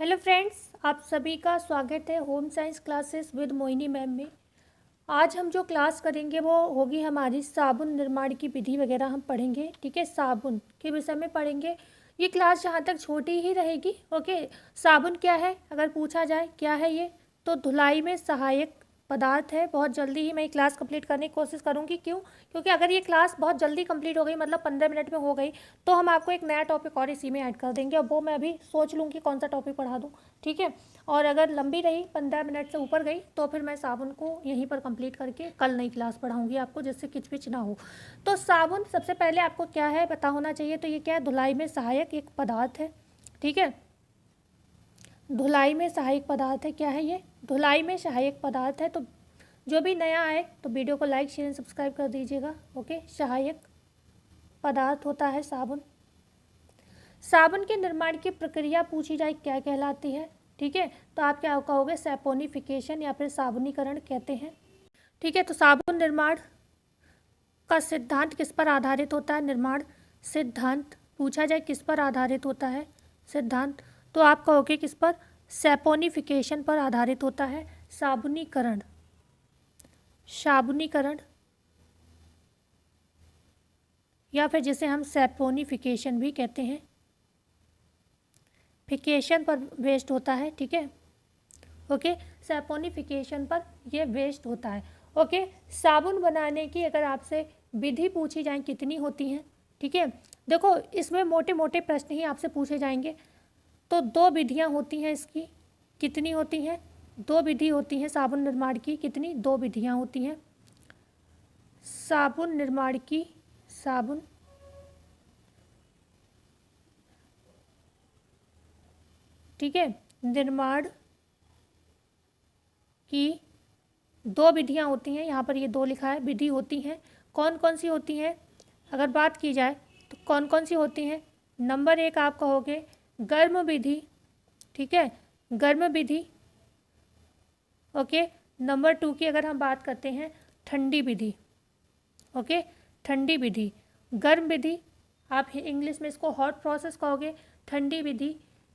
Hello friends, आप सभी का स्वागत है home science classes with Mohini ma'am में। आज हम जो क्लास करेंगे वो होगी हमारी साबुन निर्माण की विधि वगैरह हम पढ़ेंगे। ठीक है, साबुन के विषय में पढ़ेंगे। ये क्लास जहाँ तक छोटी ही रहेगी। ओके, साबुन क्या है अगर पूछा जाए क्या है ये, तो धुलाई में सहायक पदार्थ है। बहुत जल्दी ही मैं ये क्लास कंप्लीट करने की कोशिश करूँगी। क्यों? क्योंकि अगर ये क्लास बहुत जल्दी कंप्लीट हो गई, मतलब 15 मिनट में हो गई, तो हम आपको एक नया टॉपिक और इसी में ऐड कर देंगे और वो मैं अभी सोच लूँ कि कौन सा टॉपिक पढ़ा दूँ। ठीक है, और अगर लंबी रही 15 मिनट से ऊपर गई तो फिर मैं साबुन को यहीं पर कंप्लीट करके कल नई क्लास पढ़ाऊँगी आपको, जिससे किचपिच ना हो। तो साबुन सबसे पहले आपको क्या है पता होना चाहिए। तो ये क्या है? धुलाई में सहायक एक पदार्थ है। ठीक है, धुलाई में सहायक पदार्थ है। क्या है ये? धुलाई में सहायक पदार्थ है। तो जो भी नया आए तो वीडियो को लाइक शेयर सब्सक्राइब कर दीजिएगा। ओके, सहायक पदार्थ होता है साबुन। साबुन के निर्माण की प्रक्रिया पूछी जाए क्या कहलाती है? ठीक है, तो आप क्या कहोगे? सैपोनिफिकेशन या फिर साबुनीकरण कहते हैं। ठीक है, तो साबुन निर्माण का सिद्धांत किस पर आधारित होता है? निर्माण सिद्धांत पूछा जाए किस पर आधारित होता है? सिद्धांत, तो आप कहोगे किस पर? सैपोनिफिकेशन पर आधारित होता है। साबुनीकरण, साबुनीकरण या फिर जिसे हम सैपोनिफिकेशन भी कहते हैं, फिकेशन पर वेस्ट होता है। ठीक है, ओके, सैपोनिफिकेशन पर ये वेस्ट होता है। ओके, साबुन बनाने की अगर आपसे विधि पूछी जाए कितनी होती हैं? ठीक है, देखो इसमें मोटे मोटे प्रश्न ही आपसे पूछे जाएंगे। तो दो विधियां होती हैं इसकी। कितनी होती हैं? दो विधि होती हैं साबुन निर्माण की। कितनी? दो विधियां होती हैं साबुन निर्माण की। साबुन ठीक है, निर्माण की दो विधियां होती हैं। यहाँ पर ये दो लिखा है, विधि होती हैं। कौन कौन सी होती हैं अगर बात की जाए तो कौन कौन सी होती हैं? नंबर एक आप कहोगे गर्म विधि। ठीक है, गर्म विधि। ओके, नंबर टू की अगर हम बात करते हैं ठंडी विधि। ओके, ठंडी विधि। गर्म विधि आप इंग्लिश में इसको हॉट प्रोसेस कहोगे, ठंडी विधि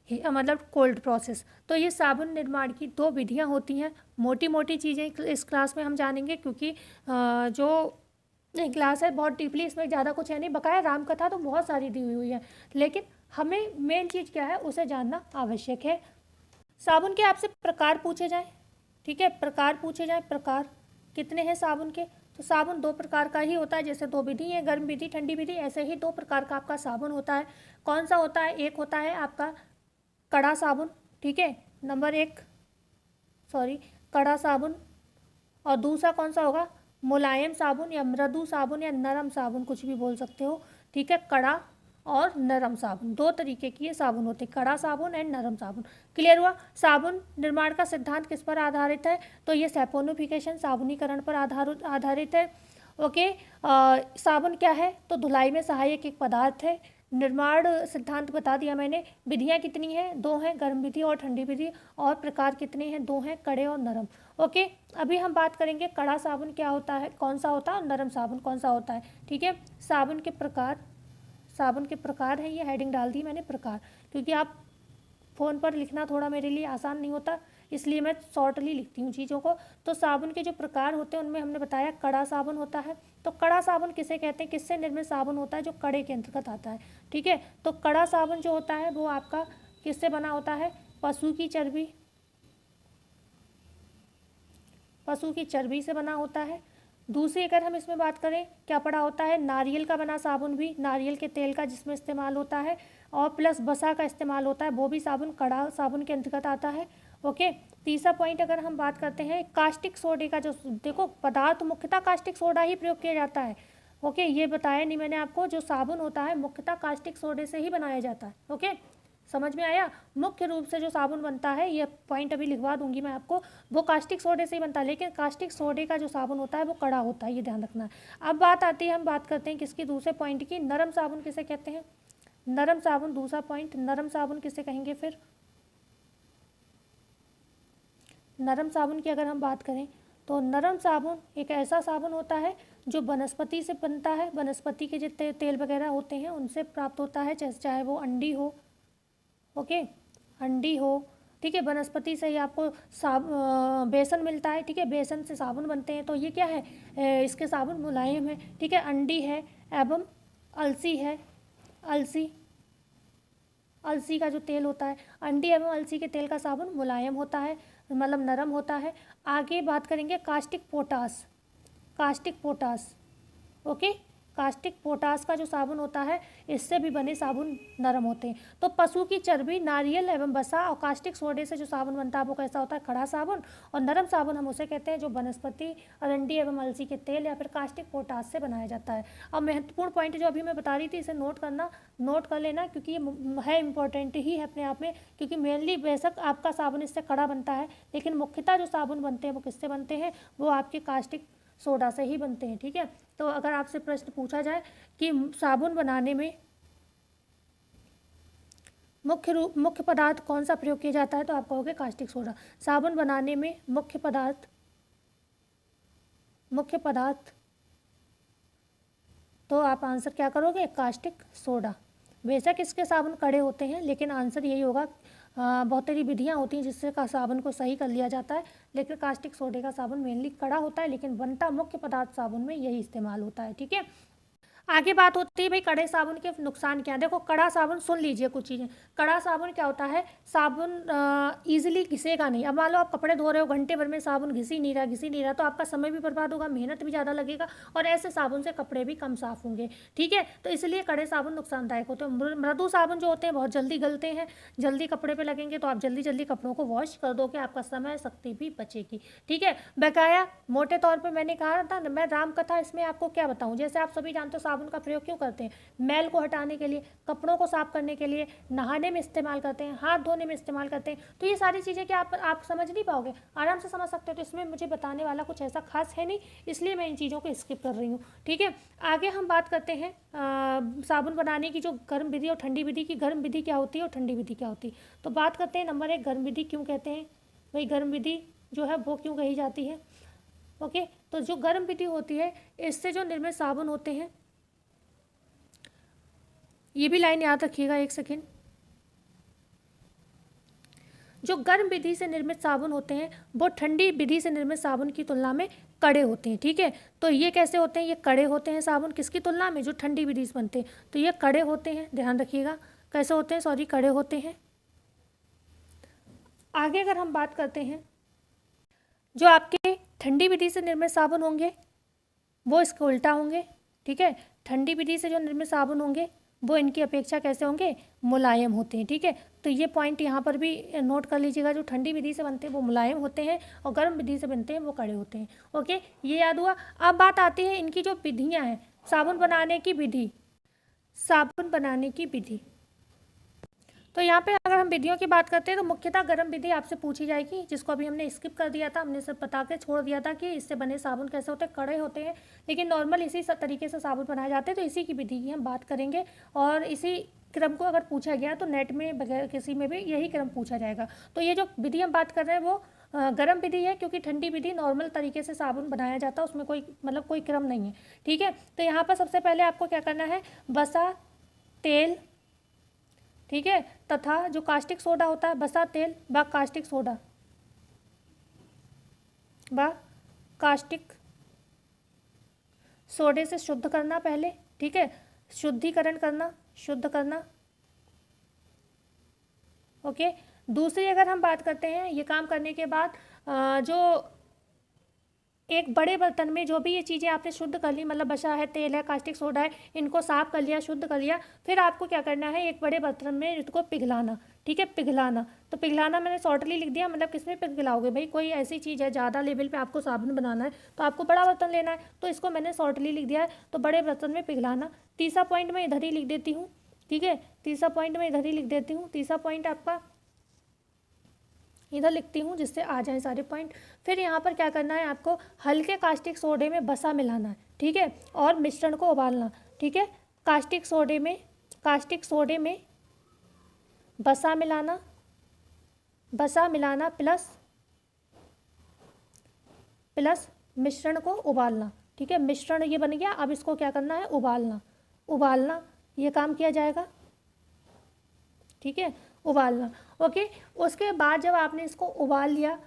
मतलब कोल्ड प्रोसेस। तो ये साबुन निर्माण की दो विधियां होती हैं। मोटी मोटी चीज़ें इस क्लास में हम जानेंगे, क्योंकि जो क्लास है बहुत डीपली, इसमें ज़्यादा कुछ है नहीं। बकाया रामकथा तो बहुत सारी दी हुई है, लेकिन हमें मेन चीज़ क्या है उसे जानना आवश्यक है। साबुन के आपसे प्रकार पूछे जाए। ठीक है, प्रकार पूछे जाए, प्रकार कितने हैं साबुन के? तो साबुन दो प्रकार का ही होता है। जैसे दो विधि है, गर्म विधि ठंडी विधि, ऐसे ही दो प्रकार का आपका साबुन होता है। कौन सा होता है? एक होता है आपका कड़ा साबुन। ठीक है, नंबर एक, सॉरी, कड़ा साबुन। और दूसरा कौन सा होगा? मुलायम साबुन या मृदु साबुन या नरम साबुन, कुछ भी बोल सकते हो। ठीक है, कड़ा और नरम साबुन, दो तरीके की ये साबुन होते हैं, कड़ा साबुन एंड नरम साबुन। क्लियर हुआ? साबुन निर्माण का सिद्धांत किस पर आधारित है? तो ये सैपोनिफिकेशन, साबुनीकरण पर आधारित है। ओके, साबुन क्या है? तो धुलाई में सहायक एक पदार्थ है। निर्माण सिद्धांत बता दिया मैंने। विधियां कितनी हैं? दो हैं, गर्म विधि और ठंडी विधि। और प्रकार कितने हैं? दो हैं, कड़े और नरम। ओके, अभी हम बात करेंगे कड़ा साबुन क्या होता है, कौन सा होता है, और नरम साबुन कौन सा होता है। ठीक है, साबुन के प्रकार, साबुन के प्रकार है, ये हेडिंग डाल दी मैंने प्रकार, क्योंकि आप फ़ोन पर लिखना थोड़ा मेरे लिए आसान नहीं होता, इसलिए मैं शॉर्टली लिखती हूँ चीज़ों को। तो साबुन के जो प्रकार होते हैं उनमें हमने बताया कड़ा साबुन होता है। तो कड़ा साबुन किसे कहते हैं? किससे निर्मित साबुन होता है? जो कड़े के अंतर्गत आता है। ठीक है, तो कड़ा साबुन जो होता है वो आपका किससे बना होता है? पशु की चर्बी, पशु की चर्बी से बना होता है। दूसरी अगर हम इसमें बात करें क्या पड़ा होता है? नारियल का बना साबुन भी, नारियल के तेल का जिसमें इस्तेमाल होता है, और प्लस बसा का इस्तेमाल होता है, वो भी साबुन कड़ा साबुन के अंतर्गत आता है। ओके, तीसरा पॉइंट अगर हम बात करते हैं कास्टिक सोडे का, जो देखो पदार्थ मुख्यतः कास्टिक सोडा ही प्रयोग किया जाता है। ओके, ये बताया नहीं मैंने आपको, जो साबुन होता है मुख्यतः कास्टिक सोडे से ही बनाया जाता है। ओके, समझ में आया? मुख्य रूप से जो साबुन बनता है, ये पॉइंट अभी लिखवा दूंगी मैं आपको, वो कास्टिक सोडे से ही बनता है। लेकिन कास्टिक सोडे का जो साबुन होता है वो कड़ा होता है, ये ध्यान रखना है। अब बात आती है, हम बात करते हैं किसकी? दूसरे पॉइंट की, नरम साबुन किसे कहते हैं? नरम साबुन, दूसरा पॉइंट, नरम साबुन किसे कहेंगे फिर? नरम साबुन की अगर हम बात करें तो नरम साबुन एक ऐसा साबुन होता है जो वनस्पति से बनता है। वनस्पति के जितने तेल वगैरह होते हैं उनसे प्राप्त होता है, चाहे वो अंडी हो। ओके, अंडी हो, ठीक है, वनस्पति से ही आपको बेसन मिलता है, ठीक है, बेसन से साबुन बनते हैं, तो ये क्या है, इसके साबुन मुलायम है, ठीक है, अंडी है एवं अलसी है, अलसी, अलसी का जो तेल होता है, अंडी एवं अलसी के तेल का साबुन मुलायम होता है, मतलब नरम होता है। आगे बात करेंगे caustic potash, caustic potash, okay, caustic potash का जो साबुन होता है इससे भी बने साबुन नरम होते हैं। तो पशु की चर्बी, नारियल एवं वसा और कास्टिक सोडे से जो साबुन बनता है वो कैसा होता है, खड़ा साबुन। और नरम साबुन हम उसे कहते हैं जो वनस्पति, अरंडी एवं अलसी के तेल या फिर कास्टिक पोटास से बनाया जाता है। अब महत्वपूर्ण पॉइंट जो अभी मैं बता रही थी इसे नोट करना, नोट कर लेना, क्योंकि ये है इंपॉर्टेंट ही है अपने आप में, क्योंकि मेनली बेशक आपका साबुन इससे खड़ा बनता है, लेकिन मुख्यतः जो साबुन बनते हैं वो किससे बनते हैं, वो आपके कास्टिक सोडा से ही बनते हैं, ठीक है। तो अगर आपसे प्रश्न पूछा जाए कि साबुन बनाने में मुख्य पदार्थ कौन सा प्रयोग किया जाता है, तो आप कहोगे कास्टिक सोडा। साबुन बनाने में मुख्य पदार्थ तो आप आंसर क्या करोगे, कास्टिक सोडा। बेशक इसके साबुन कड़े होते हैं, लेकिन आंसर यही होगा। बहुत सारी विधियाँ होती हैं जिससे का साबुन को सही कर लिया जाता है, लेकिन कास्टिक सोडे का साबुन मेनली कड़ा होता है, लेकिन बनता मुख्य पदार्थ साबुन में यही इस्तेमाल होता है, ठीक है। आगे बात होती है भाई कड़े साबुन के नुकसान क्या है। देखो कड़ा साबुन, सुन लीजिए कुछ चीज़ें। कड़ा साबुन क्या होता है, साबुन ईजिली घिसेगा नहीं। अब मान लो आप कपड़े धो रहे हो, घंटे भर में साबुन घिस ही नहीं रहा, तो आपका समय भी बर्बाद होगा, मेहनत भी ज़्यादा लगेगा, और ऐसे साबुन से कपड़े भी कम साफ होंगे, ठीक है। तो इसलिए कड़े साबुन नुकसानदायक होते हैं। मृदु साबुन जो होते हैं बहुत जल्दी गलते हैं, जल्दी कपड़े पर लगेंगे, तो आप जल्दी जल्दी कपड़ों को वॉश कर दोगे, आपका समय शक्ति भी बचेगी, ठीक है। बकाया मोटे तौर पर मैंने कहा था मैं रामकथा, इसमें आपको क्या बताऊँ, जैसे आप सभी जानते हो साबुन का प्रयोग क्यों करते हैं, मैल को हटाने के लिए, कपड़ों को साफ करने के लिए, नहाने में इस्तेमाल करते हैं, हाथ धोने में इस्तेमाल करते हैं। तो ये सारी चीज़ें क्या आप समझ नहीं पाओगे, आराम से समझ सकते हो। तो इसमें मुझे बताने वाला कुछ ऐसा खास है नहीं, इसलिए मैं इन चीज़ों को स्किप कर रही हूँ, ठीक है। आगे हम बात करते हैं साबुन बनाने की जो गर्म विधि और ठंडी विधि की। गर्म विधि क्या होती है और ठंडी विधि क्या होती है, तो बात करते हैं। नंबर 1, गर्म विधि क्यों कहते हैं भाई, गर्म विधि जो है वो क्यों कही जाती है, ओके। तो जो गर्म विधि होती है इससे जो निर्मित साबुन होते हैं, ये भी लाइन याद रखिएगा, एक सेकेंड। जो गर्म विधि से निर्मित साबुन होते हैं वो ठंडी विधि से निर्मित साबुन की तुलना में कड़े होते हैं, ठीक है। तो ये कैसे होते हैं, ये कड़े होते हैं साबुन किसकी तुलना में, जो ठंडी विधि से बनते हैं, तो ये कड़े होते हैं, ध्यान रखिएगा। कैसे होते हैं, सॉरी, कड़े होते हैं। आगे अगर हम बात करते हैं, जो आपके ठंडी विधि से निर्मित साबुन होंगे वो इसके उल्टा होंगे, ठीक है। ठंडी विधि से जो निर्मित साबुन होंगे वो इनकी अपेक्षा कैसे होंगे, मुलायम होते हैं, ठीक है। तो ये पॉइंट यहाँ पर भी नोट कर लीजिएगा, जो ठंडी विधि से बनते हैं वो मुलायम होते हैं और गर्म विधि से बनते हैं वो कड़े होते हैं, ओके, ये याद हुआ। अब बात आती है इनकी जो विधियाँ हैं, साबुन बनाने की विधि, साबुन बनाने की विधि। तो यहाँ पे अगर हम विधियों की बात करते हैं तो मुख्यतः गर्म विधि आपसे पूछी जाएगी, जिसको अभी हमने स्किप कर दिया था, हमने सब बता के छोड़ दिया था कि इससे बने साबुन कैसे होते हैं, कड़े होते हैं, लेकिन नॉर्मल इसी तरीके से साबुन बनाए जाते हैं। तो इसी की विधि की हम बात करेंगे, और इसी क्रम को अगर पूछा गया तो नेट में बगैर किसी में भी यही क्रम पूछा जाएगा। तो ये जो विधि हम बात कर रहे हैं वो गर्म विधि है, क्योंकि ठंडी विधि नॉर्मल तरीके से साबुन बनाया जाता है, उसमें कोई मतलब कोई क्रम नहीं है, ठीक है। तो यहाँ पर सबसे पहले आपको क्या करना है, वसा, तेल, ठीक है, तथा जो कास्टिक सोडा होता है, वसा, तेल व कास्टिक सोडा व कास्टिक सोडे से शुद्ध करना पहले, ठीक है, शुद्धिकरण करना, शुद्ध करना, ओके। दूसरी अगर हम बात करते हैं, ये काम करने के बाद जो एक बड़े बर्तन में जो भी ये चीज़ें आपने शुद्ध कर ली, मतलब बचा है, तेल है, कास्टिक सोडा है, इनको साफ कर लिया, शुद्ध कर लिया, फिर आपको क्या करना है, एक बड़े बर्तन में इसको पिघलाना, ठीक है, पिघलाना। तो पिघलाना मैंने शॉर्टली लिख दिया, मतलब किसमें पिघलाओगे भाई, कोई ऐसी चीज़ है ज़्यादा लेवल पे आपको साबुन बनाना है तो आपको बड़ा बर्तन लेना है, तो इसको मैंने शॉर्टली लिख दिया है, तो बड़े बर्तन में पिघलाना। तीसरा पॉइंट मैं इधर ही लिख देती हूँ, ठीक है, तीसरा पॉइंट मैं इधर ही लिख देती हूँ, तीसरा पॉइंट आपका इधर लिखती हूँ जिससे आ जाए सारे पॉइंट। फिर यहाँ पर क्या करना है, आपको हल्के कास्टिक सोडे में वसा मिलाना है, ठीक है, और मिश्रण को उबालना, ठीक है। कास्टिक सोडे में वसा मिलाना प्लस मिश्रण को उबालना, ठीक है। मिश्रण ये बन गया, अब इसको क्या करना है, उबालना, ये काम किया जाएगा, ठीक है। उबालना। ओके, उसके बाद जब आपने इसको उबाल लिया,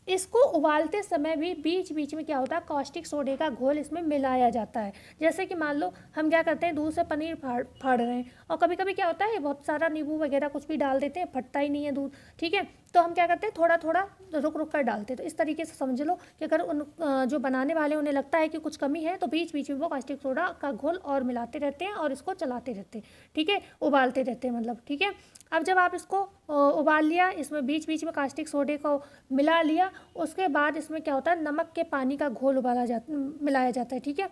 इसको उबालते समय भी बीच बीच में क्या होता है, कास्टिक सोडे का घोल इसमें मिलाया जाता है। जैसे कि मान लो हम क्या करते हैं, दूध से पनीर फाड़ रहे हैं, और कभी कभी क्या होता है बहुत सारा नींबू वगैरह कुछ भी डाल देते हैं, फटता ही नहीं है दूध, ठीक है। तो हम क्या करते हैं, थोड़ा थोड़ा रुक रुक कर डालते हैं। तो इस तरीके से समझ लो कि अगर उन जो बनाने वाले उन्हें लगता है कि कुछ कमी है, तो बीच बीच में वो कास्टिक सोडा का घोल और मिलाते रहते हैं और इसको चलाते रहते हैं, ठीक है, उबालते रहते हैं मतलब, ठीक है। अब जब आप इसको उबाल लिया, इसमें बीच बीच में कास्टिक सोडे को मिला लिया, उसके बाद इसमें क्या होता है, नमक के पानी का घोल मिलाया जाता है, ठीक है।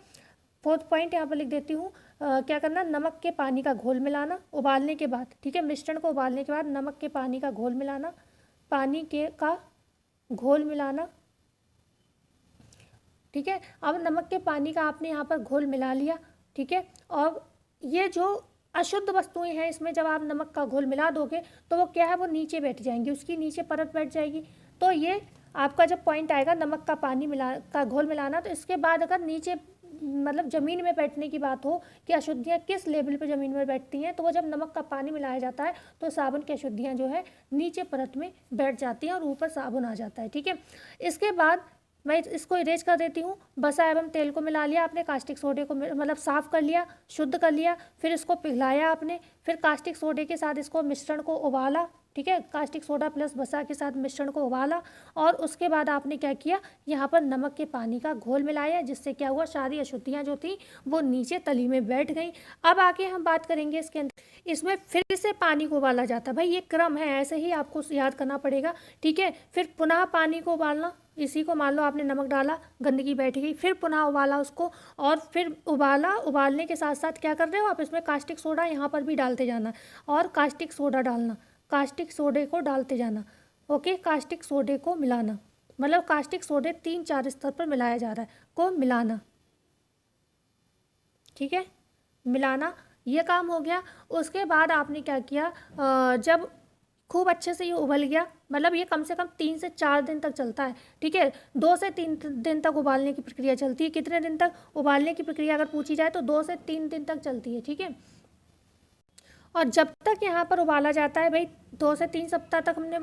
फोर्थ पॉइंट यहाँ पर लिख देती हूँ, क्या करना, नमक के पानी का घोल मिलाना उबालने के बाद, ठीक है। मिश्रण को उबालने के बाद नमक के पानी का घोल मिलाना, पानी के का घोल मिलाना, ठीक है। अब नमक के पानी का आपने यहाँ पर घोल मिला लिया, ठीक है। और ये जो अशुद्ध वस्तुएं हैं, इसमें जब आप नमक का घोल मिला दोगे तो वो क्या है, वो नीचे बैठ जाएंगी, उसकी नीचे परत बैठ जाएगी। तो ये आपका जब पॉइंट आएगा नमक का का घोल मिलाना, तो इसके बाद अगर नीचे मतलब ज़मीन में बैठने की बात हो कि अशुद्धियाँ किस लेवल पे ज़मीन में बैठती हैं, तो वो जब नमक का पानी मिलाया जाता है तो साबुन की अशुद्धियाँ जो है नीचे परत में बैठ जाती हैं और ऊपर साबुन आ जाता है, ठीक है। इसके बाद मैं इसको इरेज कर देती हूँ। बसा एवं तेल को मिला लिया आपने, कास्टिक सोडे को मतलब साफ़ कर लिया, शुद्ध कर लिया, फिर इसको पिघलाया आपने, फिर कास्टिक सोडे के साथ इसको मिश्रण को उबाला, ठीक है। कास्टिक सोडा प्लस बसा के साथ मिश्रण को उबाला, और उसके बाद आपने क्या किया, यहाँ पर नमक के पानी का घोल मिलाया, जिससे क्या हुआ, सारी अशुद्धियाँ जो थी वो नीचे तली में बैठ गई। अब आगे हम बात करेंगे इसके अंदर, इसमें फिर से पानी को उबाला जाता है। भाई ये क्रम है, ऐसे ही आपको याद करना पड़ेगा, ठीक है। फिर पुनः पानी को उबालना, इसी को मान लो आपने नमक डाला, गंदगी बैठ गई, फिर पुनः उबाला उसको, और फिर उबालने के साथ साथ क्या कर रहे हो आप, इसमें कास्टिक सोडा यहाँ पर भी डालते जाना, और कास्टिक सोडा डालना, कास्टिक सोडे को डालते जाना, ओके। कास्टिक सोडे को मिलाना, मतलब कास्टिक सोडे 3-4 स्तर पर मिलाया जा रहा है, को मिलाना, ठीक है, मिलाना, ये काम हो गया। उसके बाद आपने क्या किया, जब खूब अच्छे से ये उबल गया, मतलब ये कम से कम 3 से 4 दिन तक चलता है, ठीक है। 2 से 3 दिन तक उबालने की प्रक्रिया चलती है। कितने दिन तक उबालने की प्रक्रिया अगर पूछी जाए तो 2 से 3 दिन तक चलती है, ठीक है। और जब तक यहाँ पर उबाला जाता है, भाई 2 से 3 सप्ताह तक हमने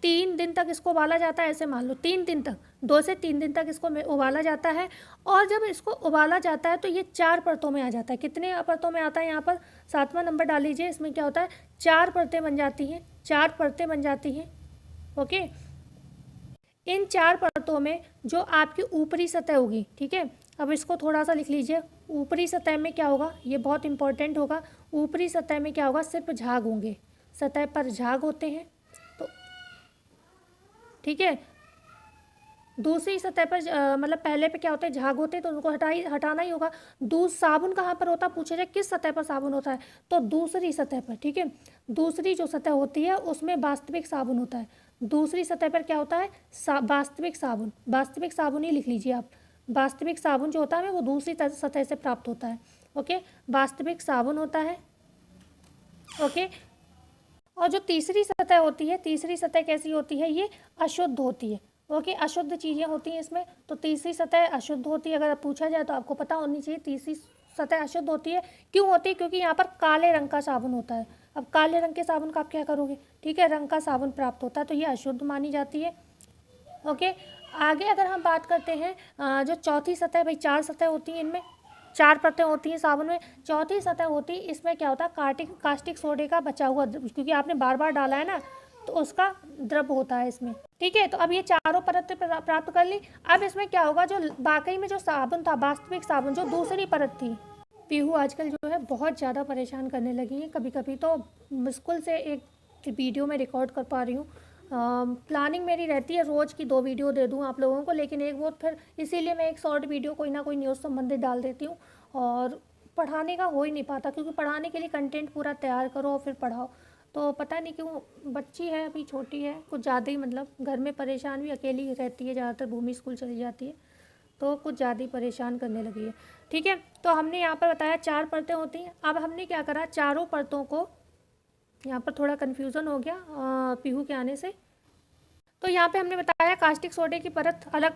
3 दिन तक इसको उबाला जाता है, ऐसे मान लो 3 दिन तक, 2 से 3 दिन तक इसको उबाला जाता है। और जब इसको उबाला जाता है तो ये 4 परतों में आ जाता है। कितने परतों में आता है, यहाँ पर 7वां नंबर डाल लीजिए। इसमें क्या होता है, 4 परतें बन जाती हैं, 4 परतें बन जाती हैं, ओके। इन 4 परतों में जो आपकी ऊपरी सतह होगी, ठीक है, अब इसको थोड़ा सा लिख लीजिए। ऊपरी सतह में क्या होगा, ये बहुत इंपॉर्टेंट होगा। ऊपरी सतह में क्या होगा, सिर्फ झाग होंगे, सतह पर झाग होते हैं, तो ठीक है। दूसरी सतह पर मतलब पहले पे क्या होता है, झाग होते हैं, तो उनको हटाना ही होगा। साबुन कहाँ पर होता है, पूछा जाए किस सतह पर साबुन होता है, तो दूसरी सतह पर, ठीक है। दूसरी जो सतह होती है उसमें वास्तविक साबुन होता है। दूसरी सतह पर क्या होता है, वास्तविक साबुन, वास्तविक साबुन ही लिख लीजिए आप। वास्तविक साबुन जो होता है वो दूसरी सतह से प्राप्त होता है, ओके, वास्तविक साबुन होता है, ओके। और जो तीसरी सतह होती है, तीसरी सतह कैसी होती है, ये अशुद्ध होती है, ओके। अशुद्ध चीज़ें होती हैं इसमें, तो तीसरी सतह अशुद्ध होती है। अगर पूछा जाए तो आपको पता होनी चाहिए तीसरी सतह अशुद्ध होती है। क्यों होती है, क्योंकि यहाँ पर काले रंग का साबुन होता है। अब काले रंग के साबुन का आप क्या करोगे, ठीक है, रंग का साबुन प्राप्त होता है, तो ये अशुद्ध मानी जाती है, ओके। आगे अगर हम बात करते हैं, जो चौथी सतह, भाई 4 सतह होती हैं, इनमें 4 परतें होती हैं साबुन में। चौथी सतह होती है, इसमें क्या होता है, कास्टिक सोडे का बचा हुआ, क्योंकि आपने बार बार डाला है ना, तो उसका द्रव होता है इसमें, ठीक है। तो अब ये चारों परतें प्राप्त कर ली। अब इसमें क्या होगा, जो वाकई में जो साबुन था, वास्तविक साबुन, जो दूसरी परत थी। पीहू आजकल जो है बहुत ज़्यादा परेशान करने लगी है, कभी कभी तो मुश्किल से एक वीडियो में रिकॉर्ड कर पा रही हूँ। प्लानिंग मेरी रहती है रोज़ की 2 वीडियो दे दूँ आप लोगों को, लेकिन एक वो फिर इसीलिए मैं एक शॉर्ट वीडियो कोई ना कोई न्यूज़ संबंधित डाल देती हूँ, और पढ़ाने का हो ही नहीं पाता, क्योंकि पढ़ाने के लिए कंटेंट पूरा तैयार करो और फिर पढ़ाओ। तो पता नहीं क्यों, बच्ची है अभी, छोटी है, कुछ ज़्यादा ही, मतलब घर में परेशान भी अकेली रहती है, ज़्यादातर भूमि स्कूल चली जाती है, तो कुछ ज़्यादा ही परेशान करने लगी है, ठीक है। तो हमने यहाँ पर बताया 4 परतें होती हैं। अब हमने क्या करा, चारों परतों को, यहाँ पर थोड़ा कन्फ्यूज़न हो गया पीहू के आने से, तो यहाँ पे हमने बताया कास्टिक सोडे की परत अलग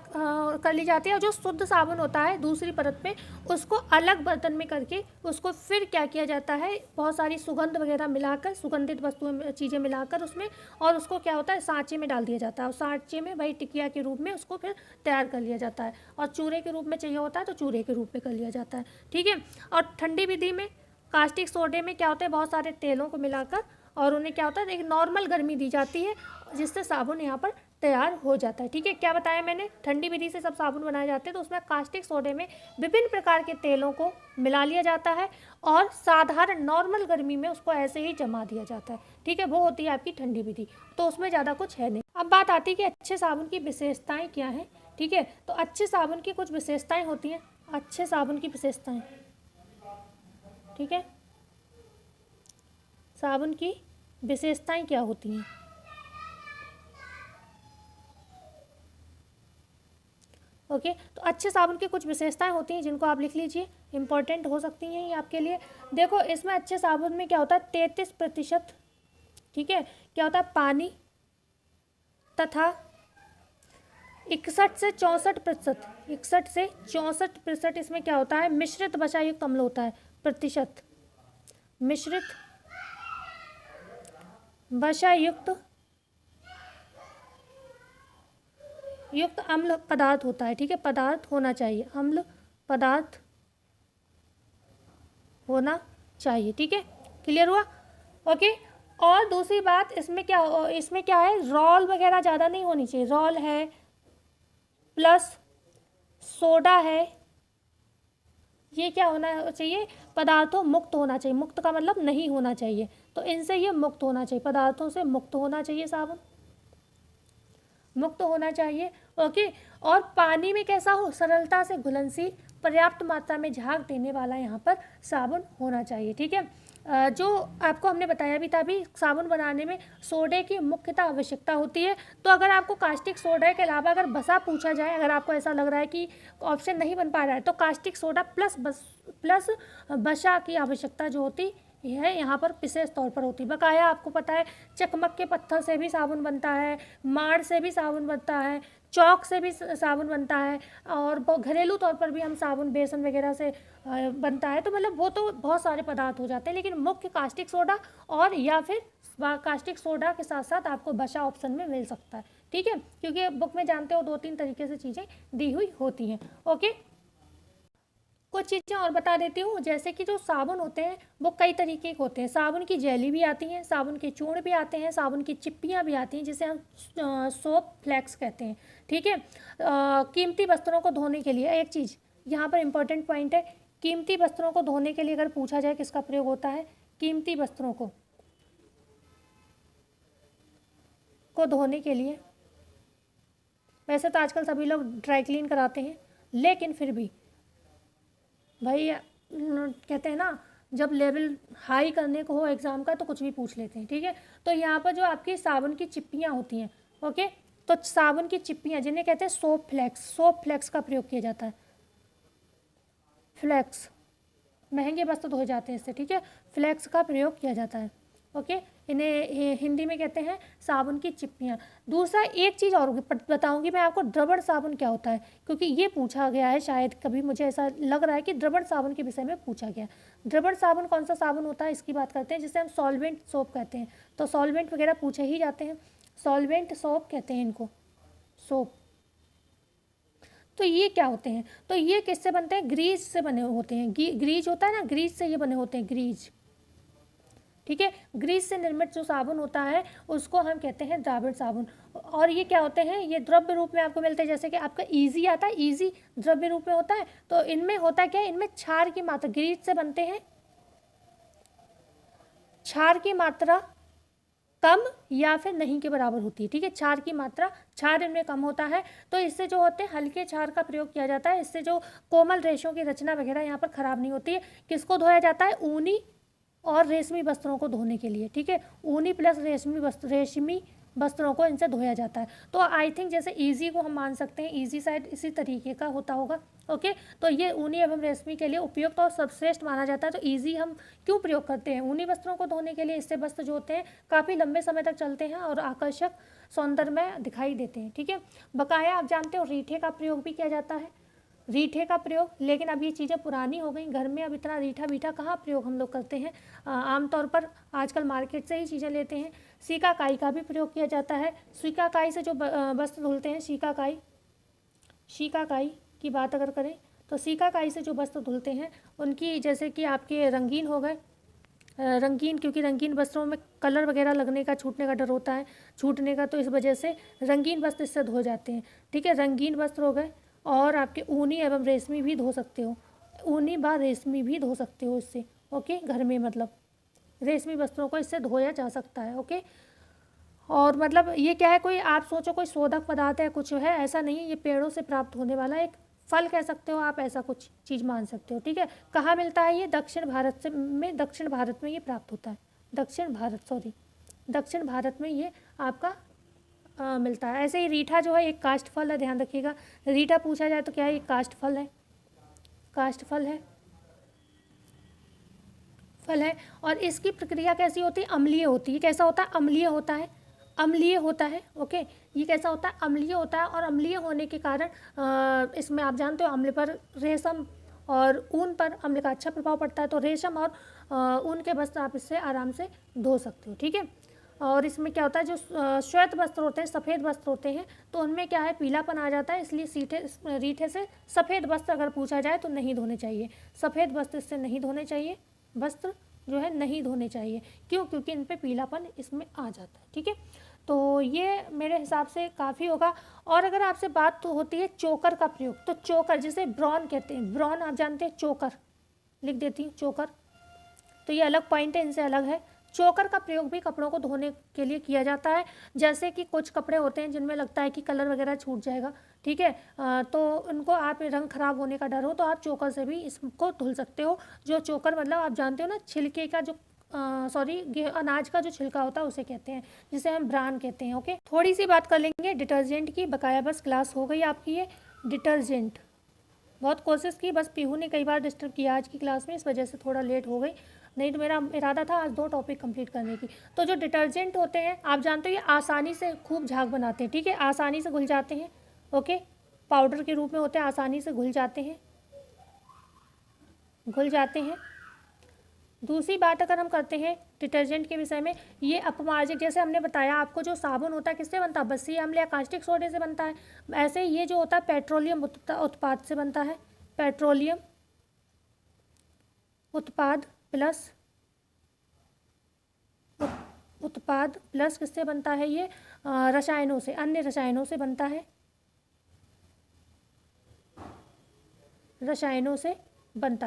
कर ली जाती है, और जो शुद्ध साबुन होता है दूसरी परत पे उसको अलग बर्तन में करके उसको फिर क्या किया जाता है, बहुत सारी सुगंध वगैरह मिलाकर, सुगंधित वस्तुएं चीज़ें मिलाकर उसमें, और उसको क्या होता है सांचे में डाल दिया जाता है, और सांचे में भाई टिकिया के रूप में उसको फिर तैयार कर लिया जाता है, और चूरे के रूप में चाहिए होता है तो चूरे के रूप में कर लिया जाता है। ठीक है। और ठंडी विधि में कास्टिक सोडे में क्या होता है, बहुत सारे तेलों को मिलाकर और उन्हें क्या होता है एक नॉर्मल गर्मी दी जाती है, जिससे साबुन यहाँ पर तैयार हो जाता है। ठीक है। क्या बताया मैंने, ठंडी विधि से सब साबुन बनाए जाते हैं, तो उसमें कास्टिक सोडे में विभिन्न प्रकार के तेलों को मिला लिया जाता है और साधारण नॉर्मल गर्मी में उसको ऐसे ही जमा दिया जाता है। ठीक है। वो होती है आपकी ठंडी विधि, तो उसमें ज़्यादा कुछ है नहीं। अब बात आती है कि अच्छे साबुन की विशेषताएँ क्या हैं। ठीक है। तो अच्छे साबुन की कुछ विशेषताएँ होती हैं, अच्छे साबुन की विशेषताएँ। ठीक है। साबुन की विशेषताएँ क्या होती हैं। ओके। तो अच्छे साबुन की कुछ विशेषताएं होती हैं जिनको आप लिख लीजिए, इंपॉर्टेंट हो सकती हैं ये आपके लिए। देखो इसमें अच्छे साबुन में क्या होता है 33%, ठीक है, क्या होता है पानी, तथा 61 से 64%, 61 से 64% इसमें क्या होता है मिश्रित वसायुक्त अम्ल होता है, प्रतिशत मिश्रित वसायुक्त युक्त अम्ल पदार्थ होता है। ठीक है। पदार्थ होना चाहिए, अम्ल पदार्थ होना चाहिए। ठीक है। क्लियर हुआ। ओके। और दूसरी बात इसमें क्या है रॉल वगैरह ज़्यादा नहीं होनी चाहिए, रॉल है प्लस सोडा है, ये क्या होना चाहिए पदार्थों मुक्त होना चाहिए, मुक्त का मतलब नहीं होना चाहिए, तो इनसे ये मुक्त होना चाहिए, पदार्थों से मुक्त होना चाहिए, साबुन मुक्त होना चाहिए। ओके। और पानी में कैसा हो सरलता से घुलनशील, पर्याप्त मात्रा में झाग देने वाला यहाँ पर साबुन होना चाहिए। ठीक है। जो आपको हमने बताया भी था अभी, साबुन बनाने में सोडे की मुख्यतः आवश्यकता होती है। तो अगर आपको कास्टिक सोडा के अलावा अगर बसा पूछा जाए, अगर आपको ऐसा लग रहा है कि ऑप्शन नहीं बन पा रहा है, तो कास्टिक सोडा प्लस बसा की आवश्यकता जो होती है यहाँ पर विशेष तौर पर होती है। बकाया आपको पता है चकमक के पत्थर से भी साबुन बनता है, माड़ से भी साबुन बनता है, चौक से भी साबुन बनता है, और घरेलू तौर पर भी हम साबुन बेसन वगैरह से बनता है, तो मतलब वो तो बहुत सारे पदार्थ हो जाते हैं, लेकिन मुख्य कास्टिक सोडा और या फिर कास्टिक सोडा के साथ साथ आपको बसा ऑप्शन में मिल सकता है। ठीक है। क्योंकि बुक में जानते हो 2-3 तरीके से चीज़ें दी हुई होती हैं। ओके। कुछ चीज़ें और बता देती हूँ, जैसे कि जो साबुन होते हैं वो कई तरीके के होते हैं, साबुन की जेली भी आती हैं, साबुन के चूर्ण भी आते हैं, साबुन की चिप्पियाँ भी आती हैं जिसे हम सोप फ्लेक्स कहते हैं। ठीक है। कीमती वस्त्रों को धोने के लिए एक चीज़ यहाँ पर इम्पोर्टेंट पॉइंट है, कीमती वस्त्रों को धोने के लिए अगर पूछा जाए किसका प्रयोग होता है, कीमती वस्त्रों को धोने के लिए, वैसे तो आजकल सभी लोग ड्राई क्लीन कराते हैं, लेकिन फिर भी भाई कहते हैं ना जब लेवल हाई करने को हो एग्ज़ाम का तो कुछ भी पूछ लेते हैं। ठीक है। तो यहाँ पर जो आपकी साबुन की चिप्पियाँ होती हैं, ओके, तो साबुन की चिप्पियाँ जिन्हें कहते हैं सोप फ्लेक्स का प्रयोग किया जाता है। फ्लेक्स महंगे वस्त्र धोए जाते हैं इससे। ठीक है। फ्लेक्स का प्रयोग किया जाता है। ओके। इन्हें हिंदी में कहते हैं साबुन की चिप्पियाँ। दूसरा एक चीज़ और बताऊंगी मैं आपको, द्रवण साबुन क्या होता है, क्योंकि ये पूछा गया है, शायद कभी मुझे ऐसा लग रहा है कि द्रवण साबुन के विषय में पूछा गया। द्रवण साबुन कौन सा साबुन होता है इसकी बात करते हैं, जिसे हम सॉल्वेंट सोप कहते हैं। तो सॉल्वेंट वगैरह पूछे ही जाते हैं, सॉल्वेंट सोप कहते हैं इनको, सोप। तो ये क्या होते हैं, तो ये किससे बनते हैं, ग्रीज से बने होते हैं। ग्रीज होता है ना, ग्रीज से ये बने होते हैं, ग्रीज। ठीक है। ग्रीस से निर्मित जो साबुन होता है उसको हम कहते हैं द्रावण साबुन। और ये क्या होते हैं, ये द्रव्य रूप में आपको मिलते हैं, जैसे कि आपका ईजी आता है, ईजी द्रव्य रूप में होता है। तो इनमें होता क्या है, इनमें क्षार की मात्रा, ग्रीस से बनते हैं, क्षार की मात्रा कम या फिर नहीं के बराबर होती है। ठीक है। क्षार की मात्रा, क्षार इनमें कम होता है, तो इससे जो होते हैं हल्के क्षार का प्रयोग किया जाता है। इससे जो कोमल रेशों की रचना वगैरह यहाँ पर खराब नहीं होती है। किसको धोया जाता है, ऊनी और रेशमी वस्त्रों को धोने के लिए। ठीक है। ऊनी प्लस रेशमी वस्त्रों को इनसे धोया जाता है। तो आई थिंक जैसे ईजी को हम मान सकते हैं, ईजी शायद इसी तरीके का होता होगा। ओके। तो ये ऊनी एवं रेशमी के लिए उपयुक्त और सर्वश्रेष्ठ माना जाता है। तो ईजी हम क्यों प्रयोग करते हैं? ऊनी वस्त्रों को धोने के लिए। इससे वस्त्र जो होते हैं काफ़ी लंबे समय तक चलते हैं और आकर्षक सौंदर्य में दिखाई देते हैं। ठीक है। बकाया आप जानते हो रीठे का प्रयोग भी किया जाता है, रीठे का प्रयोग, लेकिन अब ये चीज़ें पुरानी हो गई, घर में अब इतना रीठा बीठा कहाँ प्रयोग हम लोग करते हैं। आमतौर पर आजकल मार्केट से ही चीज़ें लेते हैं। सीकाकाई का भी प्रयोग किया जाता है। सीकाकाई से जो वस्त्र धुलते हैं, सीकाकाई की बात अगर करें तो सीकाकाई से जो वस्त्र धुलते हैं उनकी, जैसे कि आपके रंगीन हो गए, रंगीन, क्योंकि रंगीन वस्त्रों में कलर वगैरह लगने का, छूटने का डर होता है, छूटने का, तो इस वजह से रंगीन वस्त्र इससे धो जाते हैं। ठीक है, रंगीन वस्त्र हो गए। और आपके ऊनी एवं रेशमी भी धो सकते हो, ऊनी व रेशमी भी धो सकते हो इससे। ओके, घर में मतलब रेशमी वस्त्रों को इससे धोया जा सकता है। ओके। और मतलब ये क्या है, कोई आप सोचो कोई शोधक पदार्थ है, कुछ है, ऐसा नहीं है। ये पेड़ों से प्राप्त होने वाला एक फल कह सकते हो आप, ऐसा कुछ चीज़ मान सकते हो। ठीक है। कहाँ मिलता है ये? दक्षिण भारत दक्षिण भारत में ये प्राप्त होता है। दक्षिण भारत में ये आपका मिलता है। ऐसे ही रीठा जो है एक काष्ठ फल है, ध्यान रखिएगा। रीठा पूछा जाए तो क्या है? एक काष्ठ फल है, और इसकी प्रक्रिया कैसी होती है? अम्लीय होती है। कैसा होता है? अम्लीय होता है। ओके, ये कैसा होता है? अम्लीय होता है। और अम्लीय होने के कारण इसमें आप जानते हो अम्ल पर, रेशम और ऊन पर अम्ल का अच्छा प्रभाव पड़ता है। तो रेशम और ऊन के वस्त्र आप इससे आराम से धो सकते हो। ठीक है। और इसमें क्या होता है, जो श्वेत वस्त्र होते हैं, सफ़ेद वस्त्र होते हैं, तो उनमें क्या है, पीलापन आ जाता है। इसलिए रीठे से सफ़ेद वस्त्र अगर पूछा जाए तो नहीं धोने चाहिए। सफ़ेद वस्त्र इससे नहीं धोने चाहिए, वस्त्र जो है नहीं धोने चाहिए। क्यों? क्योंकि इन पे पीलापन इसमें आ जाता है। ठीक है। तो ये मेरे हिसाब से काफ़ी होगा। और अगर आपसे बात तो होती है चोकर का प्रयोग, तो चोकर जिसे ब्रॉन कहते हैं, ब्रॉन आप जानते हैं, चोकर लिख देती हूँ, चोकर। तो ये अलग पॉइंट है, इनसे अलग है। चोकर का प्रयोग भी कपड़ों को धोने के लिए किया जाता है। जैसे कि कुछ कपड़े होते हैं जिनमें लगता है कि कलर वगैरह छूट जाएगा। ठीक है। तो उनको आप रंग खराब होने का डर हो तो आप चोकर से भी इसको धुल सकते हो। जो चोकर मतलब आप जानते हो ना, छिलके का जो अनाज का जो छिलका होता है उसे कहते हैं, जिसे हम ब्रान कहते हैं। ओके। थोड़ी सी बात कर लेंगे डिटर्जेंट की। बकाया बस क्लास हो गई आपकी ये डिटर्जेंट। बहुत कोशिश की, बस पीहू ने कई बार डिस्टर्ब किया आज की क्लास में, इस वजह से थोड़ा लेट हो गई। नहीं तो मेरा इरादा था आज 2 टॉपिक कंप्लीट करने की। तो जो डिटर्जेंट होते हैं आप जानते हो ये आसानी से खूब झाग बनाते हैं। ठीक है, आसानी से घुल जाते हैं। ओके, पाउडर के रूप में होते हैं, आसानी से घुल जाते हैं। दूसरी बात अगर हम करते हैं डिटर्जेंट के विषय में, ये अपमार्जक, जैसे हमने बताया आपको, जो साबुन होता है किससे बनता है? बस्सी अम्ल या कास्टिक सोडे से बनता है। ऐसे ही ये जो होता है पेट्रोलियम उत्पाद से बनता है। पेट्रोलियम उत्पाद प्लस किससे बनता है? ये रसायनों से, अन्य रसायनों से बनता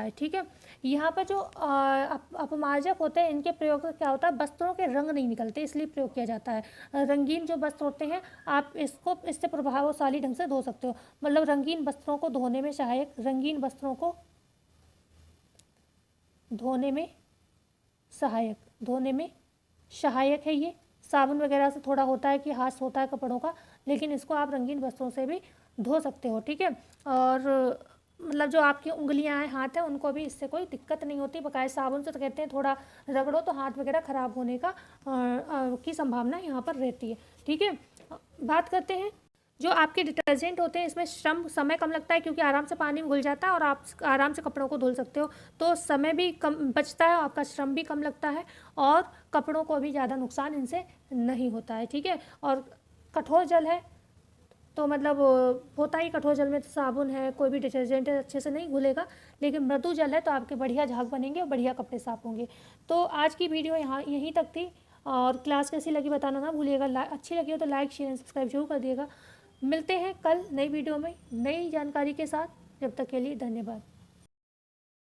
है, ठीक है। यहाँ पर जो अपमार्जक होते हैं, इनके प्रयोग से क्या होता है, वस्त्रों के रंग नहीं निकलते, इसलिए प्रयोग किया जाता है। रंगीन जो वस्त्र होते हैं आप इससे प्रभावशाली ढंग से धो सकते हो। मतलब रंगीन वस्त्रों को धोने में सहायक, धोने में सहायक है ये। साबुन वगैरह से थोड़ा होता है कि हाथ होता है कपड़ों का, लेकिन इसको आप रंगीन वस्त्रों से भी धो सकते हो। ठीक है। और मतलब जो आपकी उंगलियां हैं, हाथ हैं, उनको भी इससे कोई दिक्कत नहीं होती। बकाया साबुन से तो कहते हैं थोड़ा रगड़ो तो हाथ वगैरह ख़राब होने की संभावना यहाँ पर रहती है। ठीक है। बात करते हैं जो आपके डिटर्जेंट होते हैं, इसमें समय कम लगता है क्योंकि आराम से पानी में घुल जाता है और आप आराम से कपड़ों को धुल सकते हो। तो समय भी कम बचता है, आपका श्रम भी कम लगता है और कपड़ों को भी ज़्यादा नुकसान इनसे नहीं होता है। ठीक है। और कठोर जल है तो मतलब होता ही कठोर जल में, तो साबुन है, कोई भी डिटर्जेंट है, अच्छे से नहीं घुलेगा। लेकिन मृदु जल है तो आपके बढ़िया झाग बनेंगे और बढ़िया कपड़े साफ होंगे। तो आज की वीडियो यहीं तक थी। और क्लास कैसी लगी बताना ना भूलिएगा। अच्छी लगी हो तो लाइक, शेयर, सब्सक्राइब जरूर कर दिएगा। मिलते हैं कल नई वीडियो में नई जानकारी के साथ। जब तक के लिए धन्यवाद।